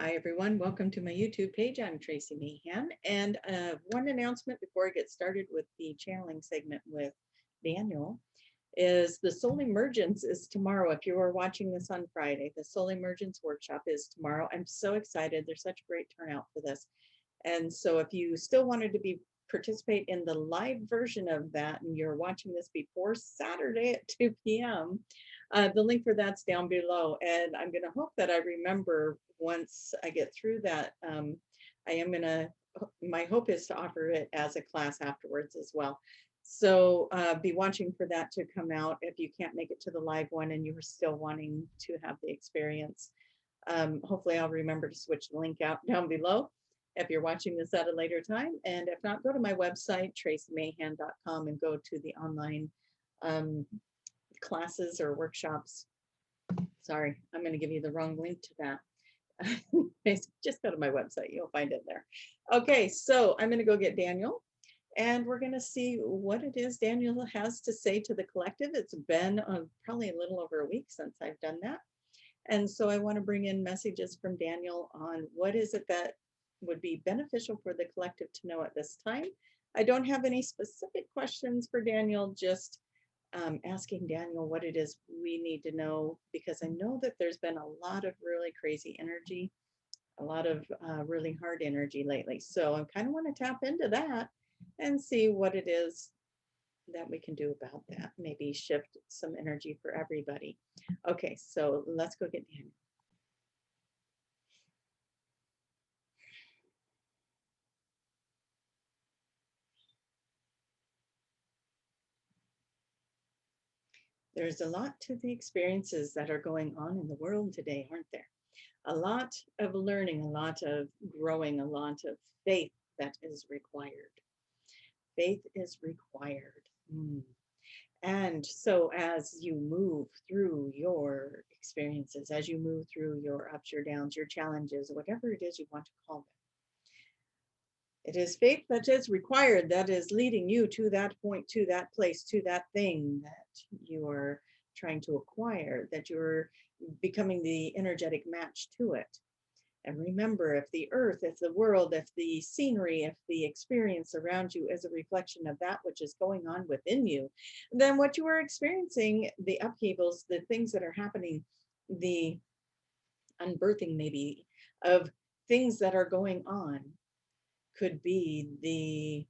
Hi, everyone. Welcome to my YouTube page. I'm Tracie Mahan. And one announcement before I get started with the channeling segment with Daniel is the Soul Emergence is tomorrow. If you are watching this on Friday, the Soul Emergence workshop is tomorrow. I'm so excited. There's such a great turnout for this. And so if you still wanted to participate in the live version of that and you're watching this before Saturday at 2 p.m., the link for that's down below. And I'm going to hope that I remember once I get through that. I am going to, my hope is to offer it as a class afterwards as well. So be watching for that to come out if you can't make it to the live one and you're still wanting to have the experience. Hopefully I'll remember to switch the link out down below if you're watching this at a later time. And if not, go to my website, traciemahan.com, and go to the online classes or workshops. Sorry, I'm going to give you the wrong link to that. Just go to my website. You'll find it there. Okay, so I'm going to go get Daniel. And we're going to see what it is Daniel has to say to the collective. It's been probably a little over a week since I've done that. And so I want to bring in messages from Daniel on what is it that would be beneficial for the collective to know at this time. I don't have any specific questions for Daniel, just asking Daniel what it is we need to know, because I know that there's been a lot of really crazy energy, a lot of really hard energy lately. So I kind of want to tap into that and see what it is that we can do about that. Maybe shift some energy for everybody. Okay, so let's go get Daniel. There's a lot to the experiences that are going on in the world today, aren't there? A lot of learning, a lot of growing, a lot of faith that is required. Faith is required. And so as you move through your experiences, as you move through your ups, your downs, your challenges, whatever it is you want to call them, it is faith that is required, that is leading you to that point, to that place, to that thing that you're trying to acquire, that you're becoming the energetic match to it. And remember, if the earth, if the world, if the scenery, if the experience around you is a reflection of that which is going on within you, then what you are experiencing, the upheavals, the things that are happening, the unbirthing maybe of things that are going on, could be the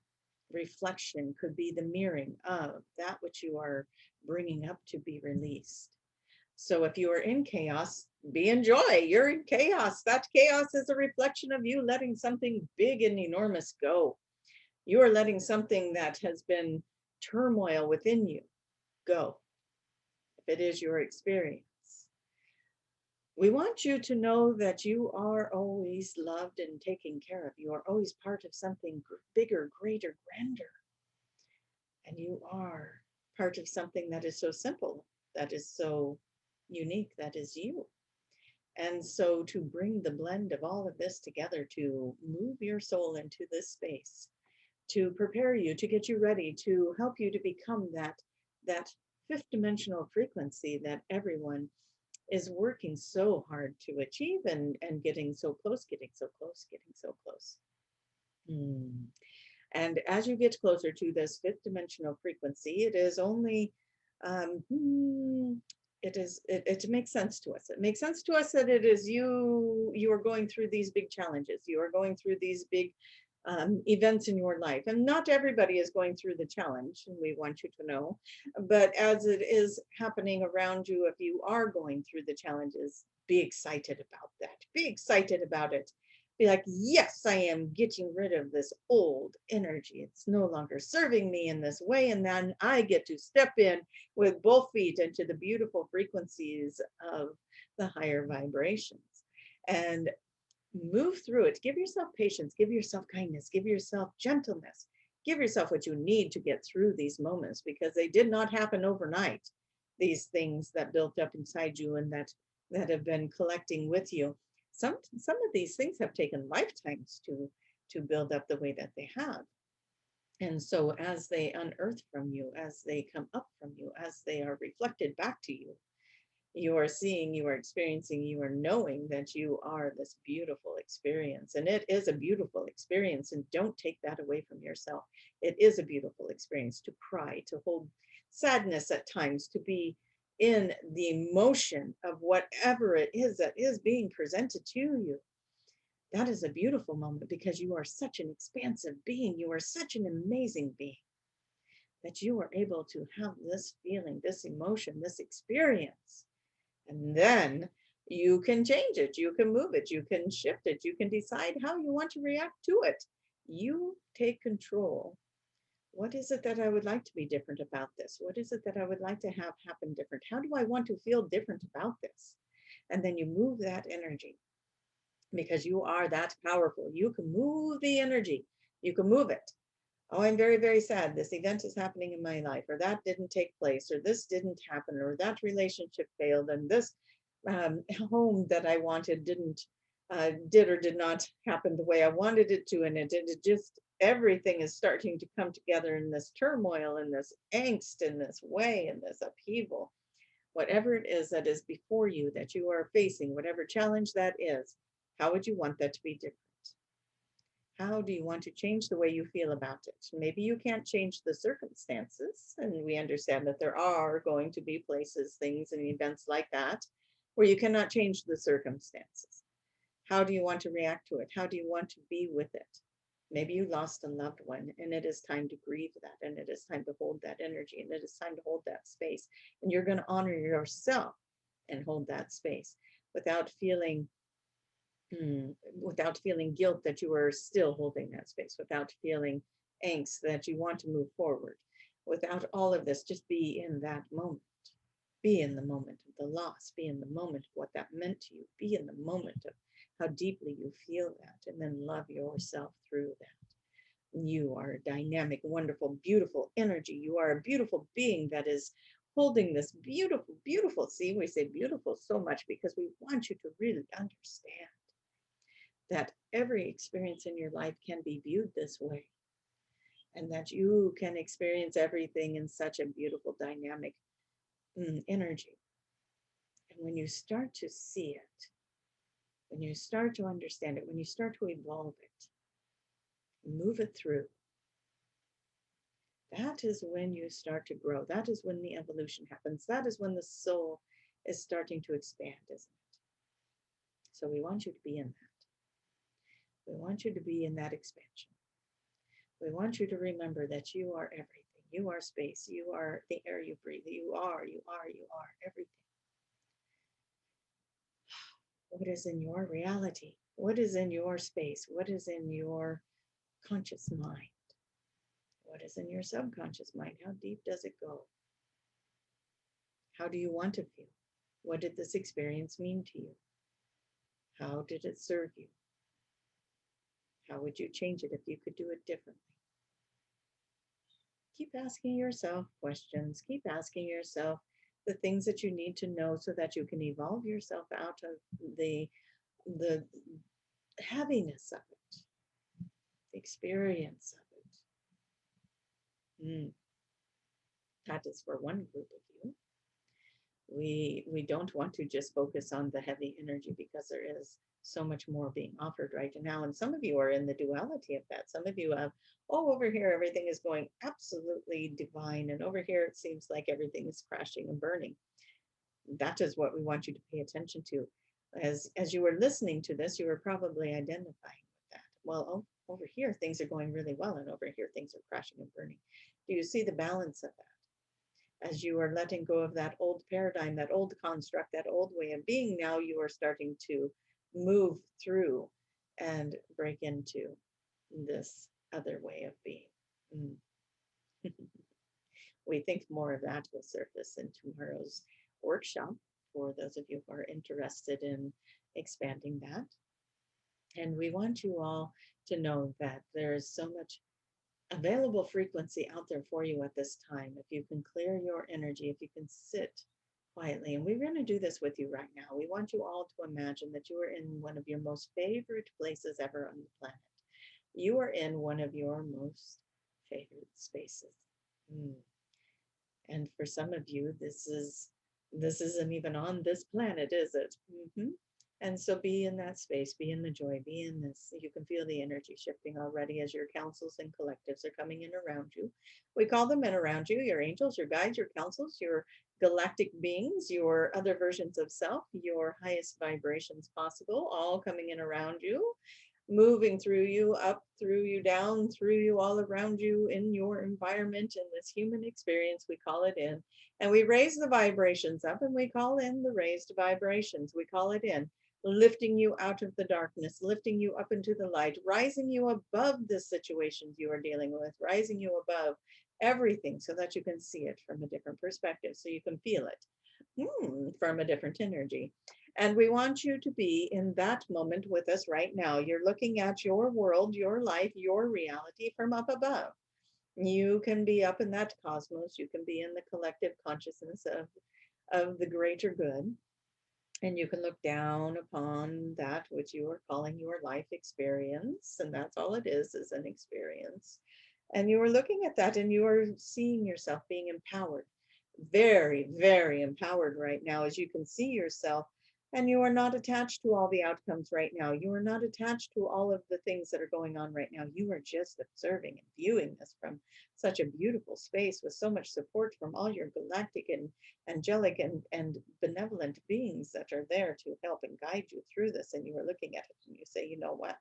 reflection, could be the mirroring of that which you are bringing up to be released. So if you are in chaos, be in joy. You're in chaos. That chaos is a reflection of you letting something big and enormous go. You are letting something that has been turmoil within you go, if it is your experience. We want you to know that you are always loved and taken care of. You are always part of something bigger, greater, grander. And you are part of something that is so simple, that is so unique, that is you. And so to bring the blend of all of this together, to move your soul into this space, to prepare you, to get you ready, to help you to become that fifth dimensional frequency that everyone is working so hard to achieve and getting so close, getting so close, getting so close. And as you get closer to this fifth dimensional frequency, it is only, it makes sense to us. It makes sense to us that it is you are going through these big challenges. You are going through these big events in your life. And not everybody is going through the challenge, and we want you to know. But as it is happening around you, if you are going through the challenges, be excited about that. Be excited about it. Be like, yes, I am getting rid of this old energy. It's no longer serving me in this way. And then I get to step in with both feet into the beautiful frequencies of the higher vibrations. And move through it. Give yourself patience, give yourself kindness, give yourself gentleness, give yourself what you need to get through these moments, because they did not happen overnight. These things that built up inside you and that have been collecting with you. Some of these things have taken lifetimes to build up the way that they have. And so as they unearth from you, as they come up from you, as they are reflected back to you, You are seeing, you are experiencing, you are knowing that you are this beautiful experience. And it is a beautiful experience. And don't take that away from yourself. It is a beautiful experience to cry, to hold sadness at times, to be in the emotion of whatever it is that is being presented to you. That is a beautiful moment because you are such an expansive being. You are such an amazing being that you are able to have this feeling, this emotion, this experience. And then you can change it, you can move it, you can shift it, you can decide how you want to react to it. You take control. What is it that I would like to be different about this? What is it that I would like to have happen different? How do I want to feel different about this? And then you move that energy because you are that powerful. You can move the energy, you can move it. Oh, I'm very, very sad. This event is happening in my life, or that didn't take place, or this didn't happen, or that relationship failed, and this home that I wanted did or did not happen the way I wanted it to, and it just everything is starting to come together in this turmoil, in this angst, in this way, in this upheaval. Whatever it is that is before you that you are facing, whatever challenge that is, how would you want that to be different? How do you want to change the way you feel about it? Maybe you can't change the circumstances, and we understand that there are going to be places, things, and events like that where you cannot change the circumstances. How do you want to react to it? How do you want to be with it? Maybe you lost a loved one, and it is time to grieve that, and it is time to hold that energy, and it is time to hold that space. And you're going to honor yourself and hold that space without feeling without feeling guilt that you are still holding that space, without feeling angst that you want to move forward, without all of this, just be in that moment. Be in the moment of the loss, be in the moment of what that meant to you, be in the moment of how deeply you feel that, and then love yourself through that. You are a dynamic, wonderful, beautiful energy. You are a beautiful being that is holding this beautiful, beautiful. See, we say beautiful so much because we want you to really understand that every experience in your life can be viewed this way, and that you can experience everything in such a beautiful dynamic energy. And when you start to see it, when you start to understand it, when you start to evolve it, move it through, that is when you start to grow. That is when the evolution happens. That is when the soul is starting to expand, isn't it? So we want you to be in that. We want you to be in that expansion. We want you to remember that you are everything. You are space. You are the air you breathe. You are everything. What is in your reality? What is in your space? What is in your conscious mind? What is in your subconscious mind? How deep does it go? How do you want to feel? What did this experience mean to you? How did it serve you? How would you change it if you could do it differently? Keep asking yourself questions. Keep asking yourself the things that you need to know so that you can evolve yourself out of the heaviness of it, the experience of it. That is for one group of you. We don't want to just focus on the heavy energy because there is so much more being offered right now. And some of you are in the duality of that. Some of you have, oh, over here, everything is going absolutely divine. And over here, it seems like everything is crashing and burning. That is what we want you to pay attention to. As you were listening to this, you were probably identifying with that. Well, oh, over here, things are going really well. And over here, things are crashing and burning. Do you see the balance of that? As you are letting go of that old paradigm, that old construct, that old way of being, now you are starting to move through and break into this other way of being. We think more of that will surface in tomorrow's workshop for those of you who are interested in expanding that. And we want you all to know that there is so much available frequency out there for you at this time. If you can clear your energy, if you can sit quietly, and we're going to do this with you right now. We want you all to imagine that you are in one of your most favorite places ever on the planet. You are in one of your most favorite spaces. And for some of you, this is This isn't even on this planet, is it? And so be in that space, be in the joy, be in this. You can feel the energy shifting already as your councils and collectives are coming in around you. We call them in around you, your angels, your guides, your councils, your galactic beings, your other versions of self, your highest vibrations possible, all coming in around you, moving through you, up through you, down through you, all around you in your environment, in this human experience. We call it in. And we raise the vibrations up and we call in the raised vibrations. We call it in, lifting you out of the darkness, lifting you up into the light, rising you above the situations you are dealing with, rising you above everything so that you can see it from a different perspective, so you can feel it from a different energy. And we want you to be in that moment with us right now. You're looking at your world, your life, your reality from up above. You can be up in that cosmos. You can be in the collective consciousness of the greater good. And you can look down upon that which you are calling your life experience. And that's all it is an experience. And you are looking at that and you are seeing yourself being empowered, very, very empowered right now, as you can see yourself. And you are not attached to all the outcomes right now. You are not attached to all of the things that are going on right now. You are just observing and viewing this from such a beautiful space with so much support from all your galactic and angelic and benevolent beings that are there to help and guide you through this. And you are looking at it and you say, you know what?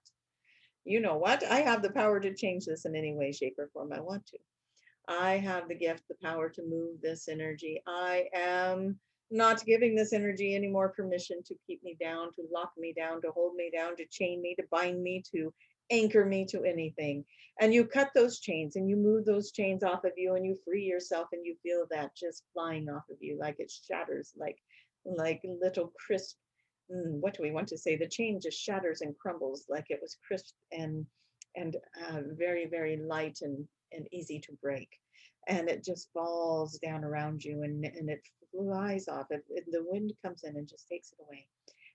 You know what? I have the power to change this in any way, shape, or form I want to. I have the gift, the power to move this energy. I am not giving this energy any more permission to keep me down, to lock me down, to hold me down, to chain me, to bind me, to anchor me to anything. And you cut those chains and you move those chains off of you and you free yourself and you feel that just flying off of you like it shatters, like little crisp. What do we want to say? The chain just shatters and crumbles like it was crisp and very, very light and easy to break. And it just falls down around you and it flies off. The wind comes in and just takes it away.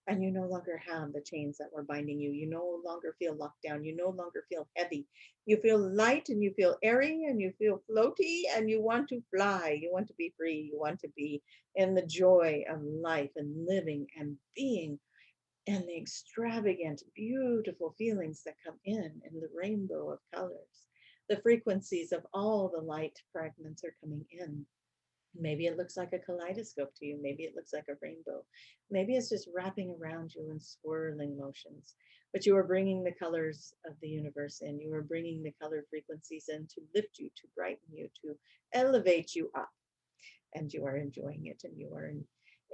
And you no longer have the chains that were binding you. You no longer feel locked down. You no longer feel heavy. You feel light and you feel airy and you feel floaty and you want to fly. You want to be free. You want to be in the joy of life and living and being and the extravagant, beautiful feelings that come in the rainbow of colors. The frequencies of all the light fragments are coming in. Maybe it looks like a kaleidoscope to you. Maybe it looks like a rainbow. Maybe it's just wrapping around you in swirling motions. But you are bringing the colors of the universe in. You are bringing the color frequencies in to lift you, to brighten you, to elevate you up, and you are enjoying it and you are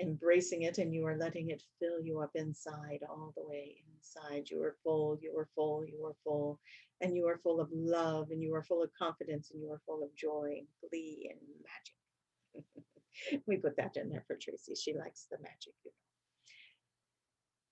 embracing it and you are letting it fill you up inside, all the way inside. You are full, you are full, you are full, and you are full of love and you are full of confidence and you are full of joy and glee and magic. We put that in there for Tracie. She likes the magic.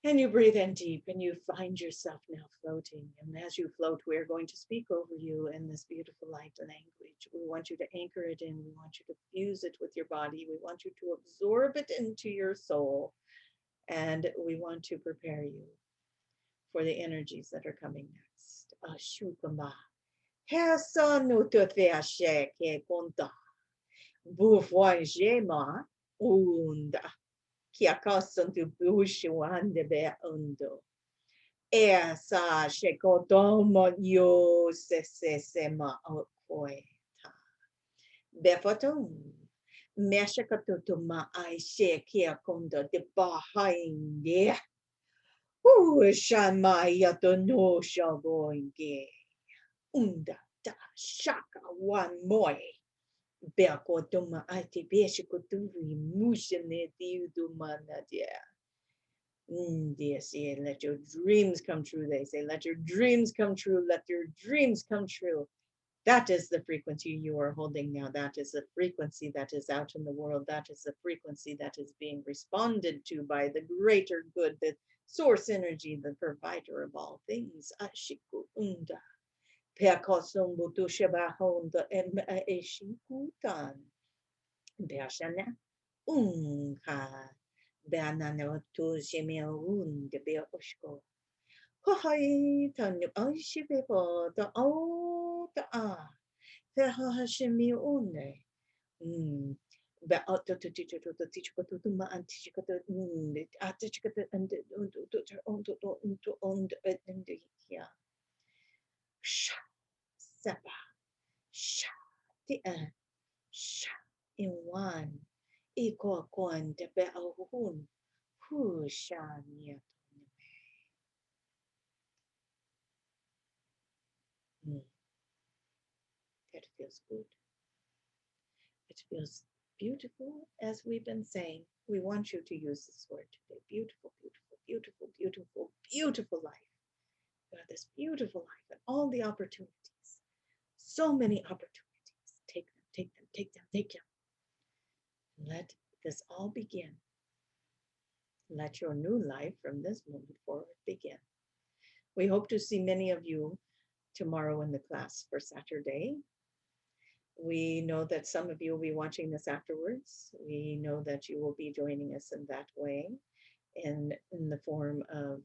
And you breathe in deep and you find yourself now floating. And as you float, we're going to speak over you in this beautiful light language. We want you to anchor it in. We want you to fuse it with your body. We want you to absorb it into your soul. And we want to prepare you for the energies that are coming next. Ashukama. Hesanututheasheke konta. Bufwajema unda. Kiakasantu bushuande be undo. Esa shekodomo yo sesema okoeta. Befoton. Meshakatutuma I shekia kondo de bahinde. Shamaya to no shaboinge. Unda da shaka one moy. Beakotuma I tibeshikuturi mushane diudumana dia. Dear, see, let your dreams come true. They say, let your dreams come true. Let your dreams come true. That is the frequency you are holding now. That is the frequency that is out in the world. That is the frequency that is being responded to by the greater good, the source energy, the provider of all things. Ashiku unda. Pekosumbutu shabahonda eshikutan. Beashana unka. Banana to Shimeun de Bear Ushko. Hohai Tanu Oshibibo the O the Ah. Ferhashimiune. Sapa, sha, the sha, in one, equal quan de beahun, who sha near. That feels good. It feels beautiful, as we've been saying. We want you to use this word today. Beautiful, beautiful, beautiful, beautiful, beautiful life. You have this beautiful life and all the opportunities. So many opportunities. Take them, take them, take them, take them. Let this all begin. Let your new life from this moment forward begin. We hope to see many of you tomorrow in the class for Saturday. We know that some of you will be watching this afterwards. We know that you will be joining us in that way, in the form of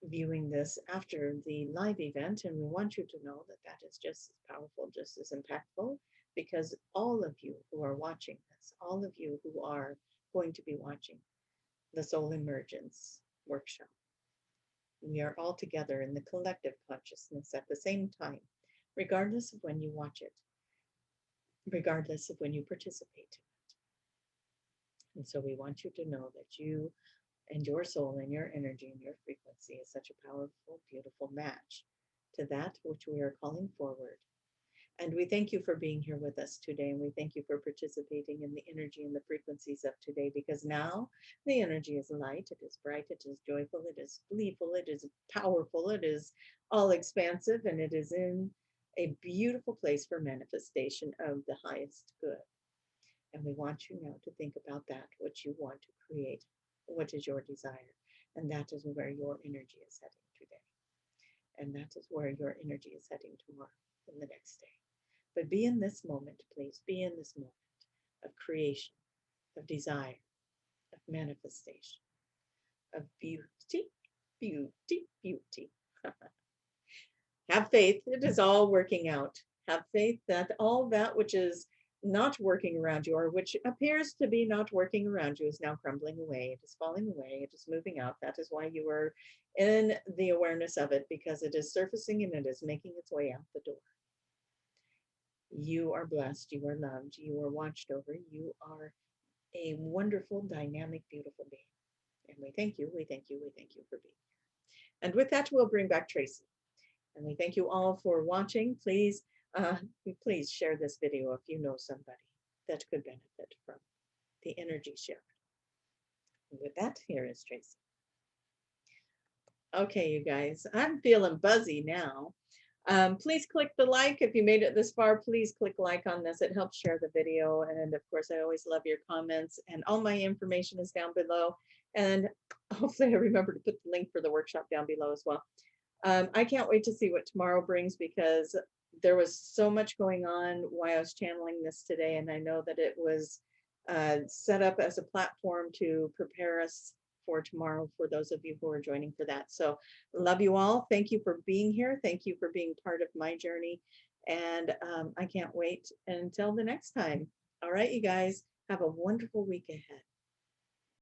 viewing this after the live event. And we want you to know that that is just as powerful, just as impactful, because all of you who are watching this, all of you who are going to be watching the Soul Emergence workshop, we are all together in the collective consciousness at the same time, regardless of when you watch it, regardless of when you participate. And so we want you to know that you and your soul and your energy and your frequency is such a powerful, beautiful match to that which we are calling forward. And we thank you for being here with us today. And we thank you for participating in the energy and the frequencies of today, because now the energy is light, it is bright, it is joyful, it is gleeful, it is powerful, it is all expansive, and it is in a beautiful place for manifestation of the highest good. And we want you now to think about that, what you want to create, what is your desire. And that is where your energy is heading today. And that is where your energy is heading tomorrow and the next day. But be in this moment, please. Be in this moment of creation, of desire, of manifestation, of beauty, beauty, beauty. Have faith. It is all working out. Have faith that all that which is not working around you, or which appears to be not working around you, is now crumbling away. It is falling away. It is moving out. That is why you are in the awareness of it, because it is surfacing and it is making its way out the door. You are blessed. You are loved. You are watched over. You are a wonderful, dynamic, beautiful being. And we thank you. We thank you. We thank you for being here. And with that, we'll bring back Tracie. And we thank you all for watching. Please share this video if you know somebody that could benefit from the energy shared. And with that, here is Tracie. Okay, you guys, I'm feeling buzzy now. Please click the like. If you made it this far, please click like on this. It helps share the video. And of course, I always love your comments. And all my information is down below. And hopefully I remember to put the link for the workshop down below as well. I can't wait to see what tomorrow brings, because there was so much going on while I was channeling this today. And I know that it was set up as a platform to prepare us for tomorrow, for those of you who are joining for that. So love you all. Thank you for being here. Thank you for being part of my journey. And I can't wait until the next time. All right, you guys, have a wonderful week ahead.